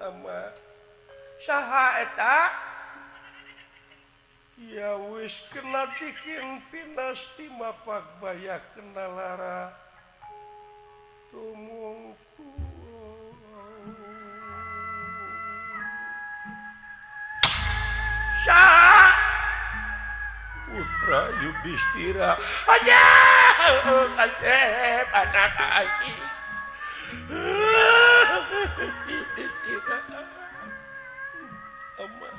ama saha eta ya wis kena tikin pinasti mapak baya kena lara tumungku saha Putra Yudhistira aja kasep anak aing Yudhistira ama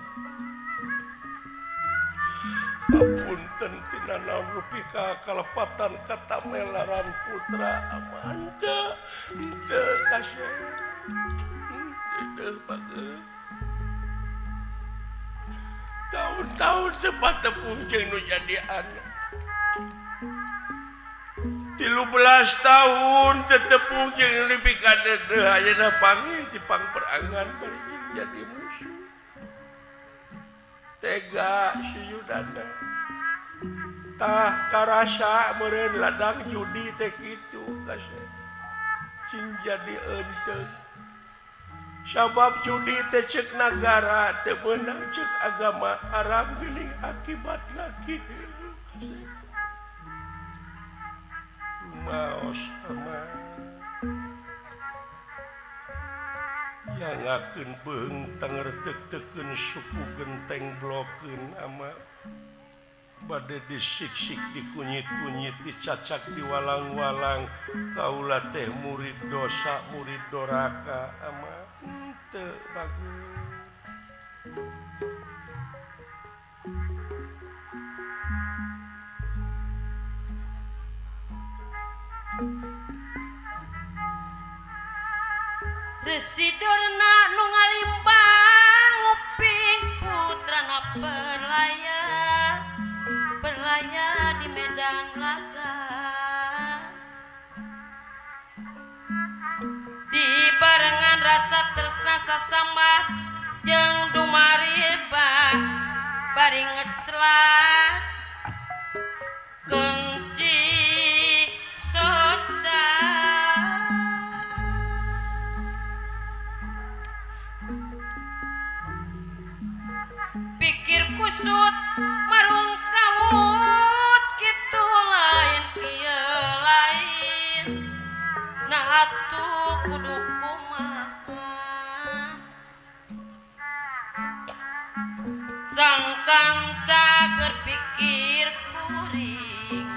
apunten tina naon rupi kalepatan kata melaran putra amanta teu kasep teu bageus tahun-tahun sempat tepung jeung nu jadi anak 13 tahun tetepung jeung nu dipikadeuh ayeuna panggih di pangperangan bari jadi musuh tega si Yudana tah karasa meureun ladang judi teh kitu kasih cing jadi eunteu sabab judi teh ceuk nagara teu meunang ceuk agama haram geuning akibat lagi kasih maos ama yang akan beungtang retek-teken suku genteng blokeun ama bade disik-sik dikunyit-kunyit dicacak diwalang-walang kaula teh murid dosa murid doraka ama teu bagus Residorna nu ngalimbang uping putrana berlaya di medan laga di barengan rasa tresna sasambah jeung dumariba bari ngeclak keungci soca pikir kusut marung kawut kitu lain ieu lain nah atuh kudu kumaha sangkang cager pikir kuring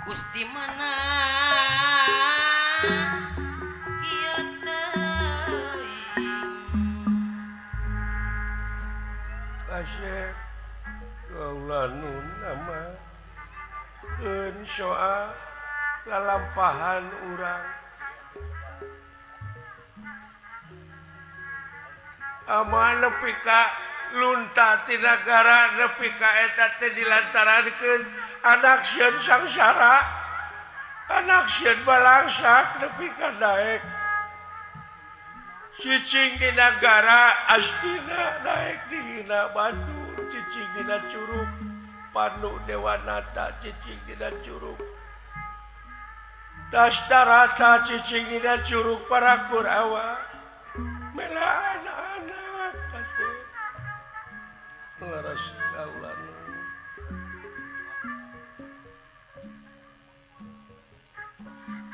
Gusti mana ieu teuing kasep kaula nun nama eun soal lalampahan urang ama nepi ka lunta ti nagara nepi ka eta teh dilantarankeun anak sieun sangsara anak sieun balangsak nepi ka daek cicing di negara Astina naik dina Bandung cicing dina Curug Panu Dewanata cicing dina Curug Dastarata cicing dina Curug Parakurawa mela anak-anak kasih laras kaulan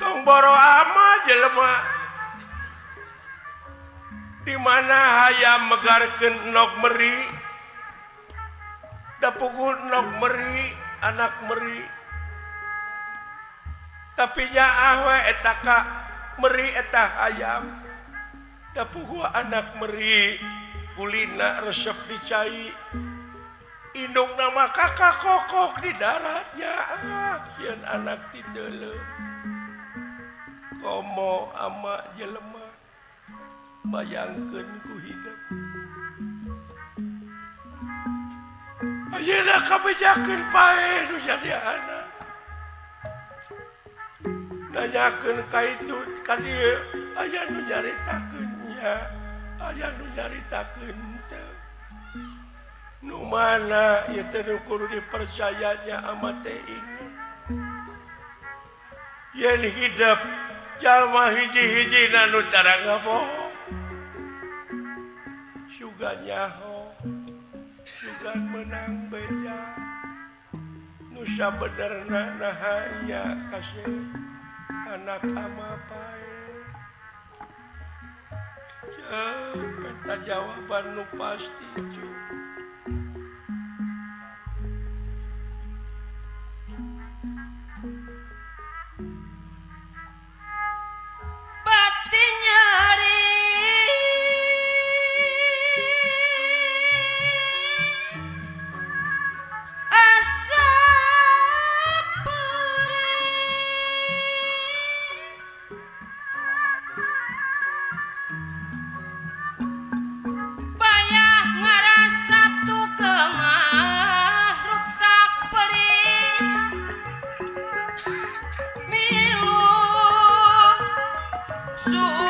tong boro ama jelema di mana hayam megarkeun nok meri da pukul nok meri anak meri tapi nyaah we eta ka meri eta hayam da pukul anak meri kulina resep dicai indung nama kakak kokok di daratnya sieun anak ti deuleu komo ama jelema bayangkeun ku hidup ayeuna kabejakeun pae nu jadi anak nanyakeun ka itu ka dieu aya nu nyaritakeun nya aya nu nyaritakeun teu nu mana ieu teh nu kudu dipercayanya ama teh inget yen hidup jalma hiji-hiji nu cara ngabohong sugan nyaho sugan menang beja nu sabenerna nahaya kasih anak ama pae eta jawaban nu pasti cu pati nyari asa payah ngarasa tukengah ruksak perih milu su